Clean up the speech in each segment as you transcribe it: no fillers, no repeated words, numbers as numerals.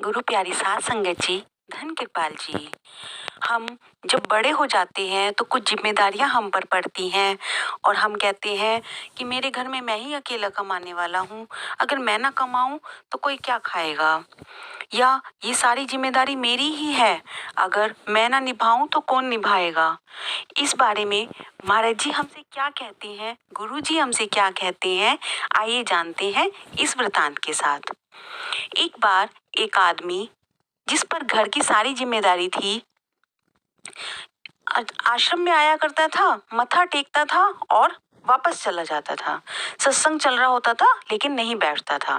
गुरु प्यारी साध संगत जी, धन कृपाल जी। हम जब बड़े हो जाते हैं तो कुछ जिम्मेदारियां हम पर पड़ती हैं और हम कहते हैं कि मेरे घर में मैं ही अकेला कमाने वाला हूँ। अगर मैं ना कमाऊं तो कोई क्या खाएगा, या ये सारी जिम्मेदारी मेरी ही है, अगर मैं ना निभाऊं तो कौन निभाएगा। इस बारे में महाराज जी हमसे क्या कहते हैं, गुरु जी हमसे क्या कहते हैं, आइए जानते हैं इस वृतांत के साथ। एक बार एक आदमी जिस पर घर की सारी जिम्मेदारी थी, आश्रम में आया करता था, मत्था टेकता था और वापस चला जाता था। सत्संग चल रहा होता था लेकिन नहीं बैठता था।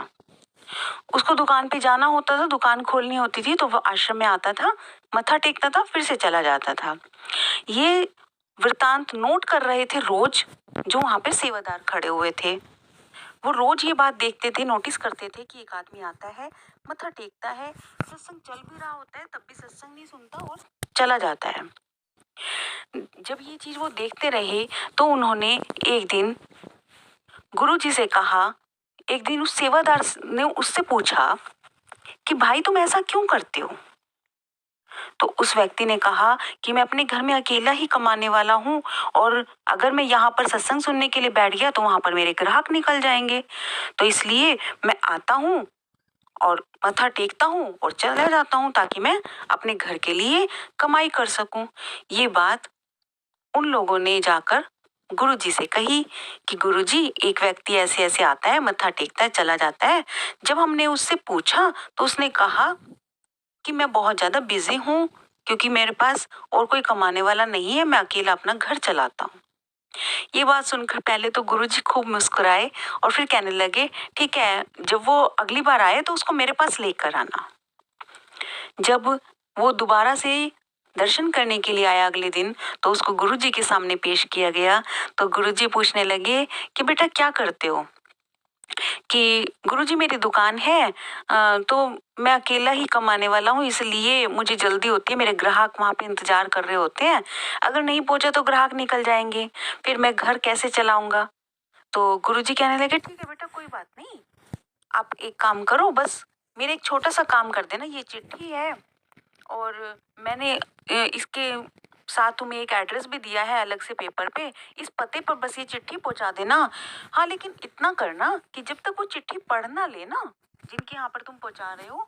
उसको दुकान पे जाना होता था, दुकान खोलनी होती थी तो वो आश्रम में आता था, मत्था टेकता था, फिर से चला जाता था। ये वृतांत नोट कर रहे थे रोज जो वहां पे सेवादार खड़े हुए थे। वो रोज ये बात देखते थे, नोटिस करते थे कि एक आदमी आता है, मत्था टेकता है, सत्संग चल भी रहा होता है तब भी सत्संग नहीं सुनता और चला जाता है। जब ये चीज वो देखते रहे तो उन्होंने एक दिन गुरु जी से कहा। एक दिन उस सेवादार ने उससे पूछा कि भाई तुम ऐसा क्यों करते हो। तो उस व्यक्ति ने कहा कि मैं अपने घर में अकेला ही कमाने वाला हूँ और अगर मैं यहाँ पर सत्संग सुनने के लिए बैठ गया तो वहां पर मेरे ग्राहक निकल जाएंगे, तो इसलिए मैं आता हूँ और मत्था टेकता हूँ और चला जाता हूँ ताकि मैं अपने घर के लिए कमाई कर सकूं। ये बात उन लोगों ने जाकर गुरु जी से कही कि गुरु जी एक व्यक्ति ऐसे ऐसे आता है, मत्था टेकता है, चला जाता है। जब हमने उससे पूछा तो उसने कहा कि मैं बहुत ज्यादा बिजी हूँ क्योंकि मेरे पास और कोई कमाने वाला नहीं है, मैं अकेला अपना घर चलाता हूँ। ये बात सुनकर पहले तो गुरुजी खूब मुस्कुराए और फिर कहने लगे ठीक है, जब वो अगली बार आए तो उसको मेरे पास लेकर आना। जब वो दोबारा से दर्शन करने के लिए आया अगले दिन तो उसको गुरुजी के सामने पेश किया गया। तो गुरुजी पूछने लगे कि बेटा क्या करते हो। कि गुरुजी मेरी दुकान है, तो मैं अकेला ही कमाने वाला हूँ, इसलिए मुझे जल्दी होती है, मेरे ग्राहक वहां पे इंतजार कर रहे होते हैं, अगर नहीं पहुंचा तो ग्राहक निकल जाएंगे, फिर मैं घर कैसे चलाऊंगा। तो गुरुजी कहने लगे ठीक है बेटा, कोई बात नहीं, आप एक काम करो, बस मेरे एक छोटा सा काम कर देना। ये चिट्ठी है और मैंने इसके साथ तुम्हें एक एड्रेस भी दिया है अलग से पेपर पे, इस पते पर बस ये चिट्ठी पहुंचा देना। हाँ लेकिन इतना करना कि जब तक वो चिट्ठी पढ़ ना लेना जिनके यहाँ पर तुम पहुंचा रहे हो,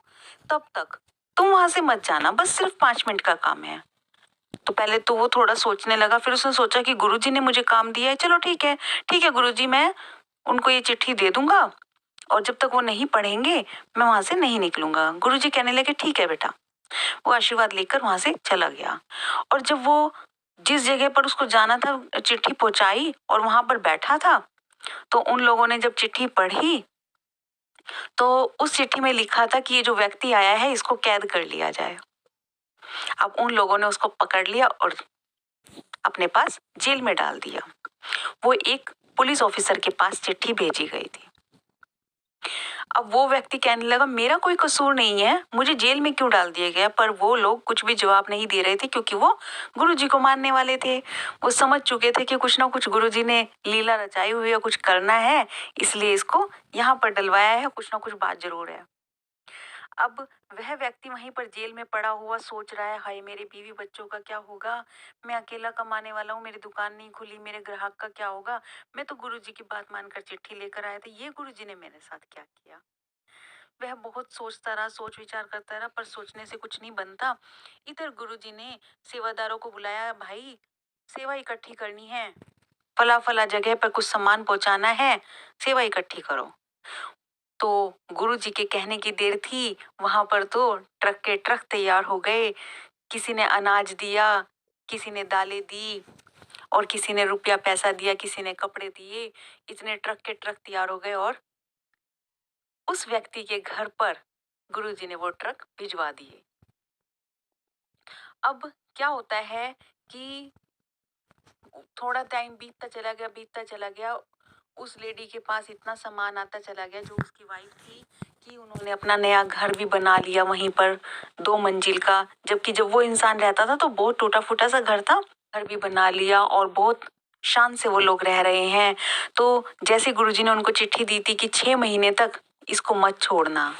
तब तक तुम वहां से मत जाना, बस सिर्फ 5 मिनट का काम है। तो पहले तो वो थोड़ा सोचने लगा, फिर उसने सोचा कि गुरुजी ने मुझे काम दिया है, चलो ठीक है, ठीक है गुरुजी, मैं उनको ये चिट्ठी दे दूंगा और जब तक वो नहीं पढ़ेंगे मैं वहां से नहीं निकलूंगा। गुरुजी कहने लगे ठीक है बेटा। वो आशीर्वाद लेकर वहां से चला गया और जब वो जिस जगह पर उसको जाना था चिट्ठी पहुंचाई और वहां पर बैठा था, तो उन लोगों ने जब चिट्ठी पढ़ी तो उस चिट्ठी में लिखा था कि ये जो व्यक्ति आया है इसको कैद कर लिया जाए। अब उन लोगों ने उसको पकड़ लिया और अपने पास जेल में डाल दिया। वो एक पुलिस ऑफिसर के पास चिट्ठी भेजी गई थी। अब वो व्यक्ति कहने लगा मेरा कोई कसूर नहीं है, मुझे जेल में क्यों डाल दिया गया। पर वो लोग कुछ भी जवाब नहीं दे रहे थे क्योंकि वो गुरुजी को मानने वाले थे। वो समझ चुके थे कि कुछ ना कुछ गुरुजी ने लीला रचाई हुई है, कुछ करना है, इसलिए इसको यहाँ पर डलवाया है, कुछ ना कुछ बात जरूर है। अब वह व्यक्ति वहीं पर जेल में पड़ा हुआ सोच रहा है हाय मेरे बीवी बच्चों का क्या होगा, मैं अकेला कमाने वाला हूँ, मेरी दुकान नहीं खुली, मेरे ग्राहक का क्या होगा, मैं तो गुरुजी की बात मानकर चिट्ठी लेकर आया था, ये गुरुजी ने मेरे साथ क्या किया। वह बहुत सोचता रहा, सोच विचार करता रहा, पर सोचने से कुछ नहीं बनता। इधर गुरुजी ने सेवादारों को बुलाया, भाई सेवा इकट्ठी करनी है, फला फला जगह पर कुछ सामान पहुंचाना है, सेवा इकट्ठी करो। तो गुरुजी के कहने की देर थी, वहां पर तो ट्रक के ट्रक तैयार हो गए। किसी ने अनाज दिया, किसी ने दालें दी और किसी ने रुपया पैसा दिया, किसी ने कपड़े दिए। इतने ट्रक के ट्रक तैयार हो गए और उस व्यक्ति के घर पर गुरुजी ने वो ट्रक भिजवा दिए। अब क्या होता है कि थोड़ा टाइम बीतता चला गया, उस लेडी के पास इतना सामान आता चला गया जो उसकी वाइफ थी कि उन्होंने अपना नया घर भी बना लिया वहीं पर, 2 मंजिल का, जबकि जब वो इंसान रहता था तो बहुत टूटा फूटा सा घर था। घर भी बना लिया और बहुत शान से वो लोग रह रहे हैं। तो जैसे गुरुजी ने उनको चिट्ठी दी थी कि 6 महीने तक इसको मत छोड़ना।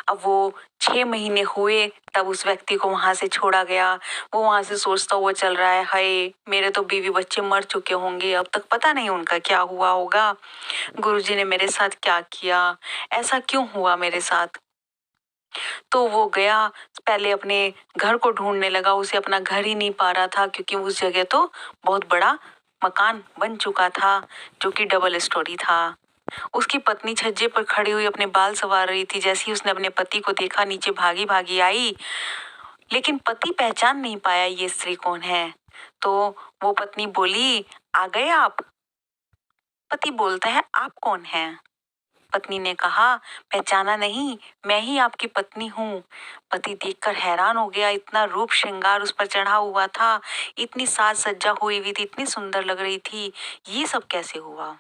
अब वो 6 महीने हुए तब उस व्यक्ति को वहां से छोड़ा गया। वो वहां से सोचता हुआ चल रहा है, हाय मेरे तो बीवी बच्चे मर चुके होंगे, अब तक पता नहीं उनका क्या हुआ होगा। गुरुजी ने मेरे साथ क्या किया, ऐसा क्यों हुआ मेरे साथ। तो वो गया, पहले अपने घर को ढूंढने लगा। उसे अपना घर ही नहीं पा रहा था, क्योंकि उस जगह तो बहुत बड़ा मकान बन चुका था जो कि डबल स्टोरी था। उसकी पत्नी छज्जे पर खड़ी हुई अपने बाल संवार रही थी। जैसे ही उसने अपने पति को देखा, नीचे भागी भागी आई, लेकिन पति पहचान नहीं पाया ये स्त्री कौन है। तो वो पत्नी बोली, आ गए आप। पति बोलता है, आप कौन हैं। पत्नी ने कहा, पहचाना नहीं, मैं ही आपकी पत्नी हूँ। पति देखकर हैरान हो गया, इतना रूप श्रृंगार उस पर चढ़ा हुआ था, इतनी साज सज्जा हुई हुई थी, इतनी सुंदर लग रही थी, ये सब कैसे हुआ।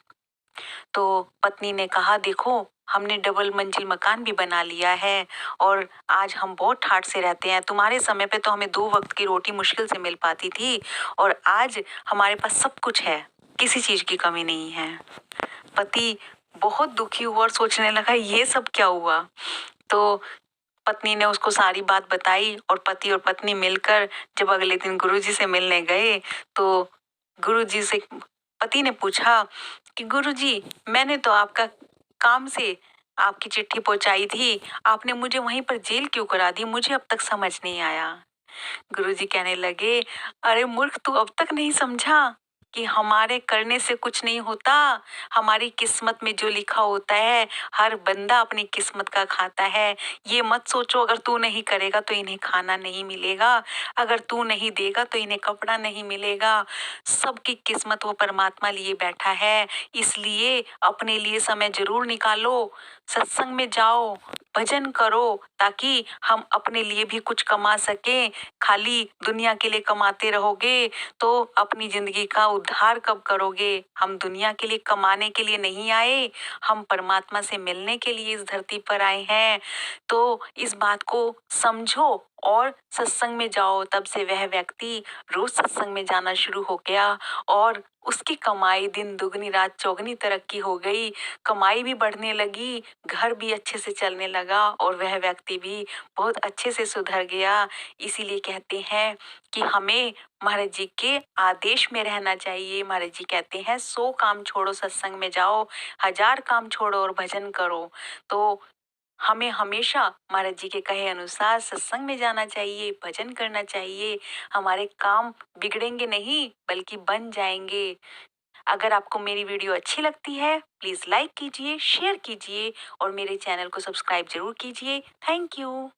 तो पत्नी ने कहा, देखो हमने डबल मंजिल मकान भी बना लिया है और आज हम बहुत ठाठ से रहते हैं। तुम्हारे समय पे तो हमें 2 वक्त की रोटी मुश्किल से मिल पाती थी और आज हमारे पास सब कुछ है, किसी चीज की कमी नहीं है। पति बहुत दुखी हुआ और सोचने लगा, ये सब क्या हुआ। तो पत्नी ने उसको सारी बात बताई और पति और पत्नी मिलकर जब अगले दिन गुरुजी से मिलने गए तो गुरुजी से पति ने पूछा कि गुरुजी, मैंने तो आपका काम से आपकी चिट्ठी पहुंचाई थी, आपने मुझे वहीं पर जेल क्यों करा दी, मुझे अब तक समझ नहीं आया। गुरुजी कहने लगे, अरे मूर्ख, तू अब तक नहीं समझा कि हमारे करने से कुछ नहीं होता। हमारी किस्मत में जो लिखा होता है, हर बंदा अपनी किस्मत का खाता है। ये मत सोचो अगर तू नहीं करेगा तो इन्हें खाना नहीं मिलेगा, अगर तू नहीं देगा तो इन्हें कपड़ा नहीं मिलेगा। सबकी किस्मत वो परमात्मा लिए बैठा है, इसलिए अपने लिए समय जरूर निकालो, सत्संग में जाओ, भजन करो, ताकि हम अपने लिए भी कुछ कमा सकें। खाली दुनिया के लिए कमाते रहोगे तो अपनी जिंदगी का उद्धार कब करोगे। हम दुनिया के लिए कमाने के लिए नहीं आए, हम परमात्मा से मिलने के लिए इस धरती पर आए हैं। तो इस बात को समझो और सत्संग में जाओ। तब से वह व्यक्ति रोज सत्संग में जाना शुरू हो गया और उसकी कमाई दिन दुगनी रात चौगनी तरक्की हो गई। कमाई भी बढ़ने लगी, घर भी अच्छे से चलने लगा और वह व्यक्ति भी बहुत अच्छे से सुधर गया। इसीलिए कहते हैं कि हमें महाराज जी के आदेश में रहना चाहिए। महाराज जी कहते हैं, 100 काम छोड़ो सत्संग में जाओ, 1000 काम छोड़ो और भजन करो। तो हमें हमेशा महाराज जी के कहे अनुसार सत्संग में जाना चाहिए, भजन करना चाहिए। हमारे काम बिगड़ेंगे नहीं बल्कि बन जाएंगे। अगर आपको मेरी वीडियो अच्छी लगती है प्लीज लाइक कीजिए, शेयर कीजिए और मेरे चैनल को सब्सक्राइब जरूर कीजिए। Thank you.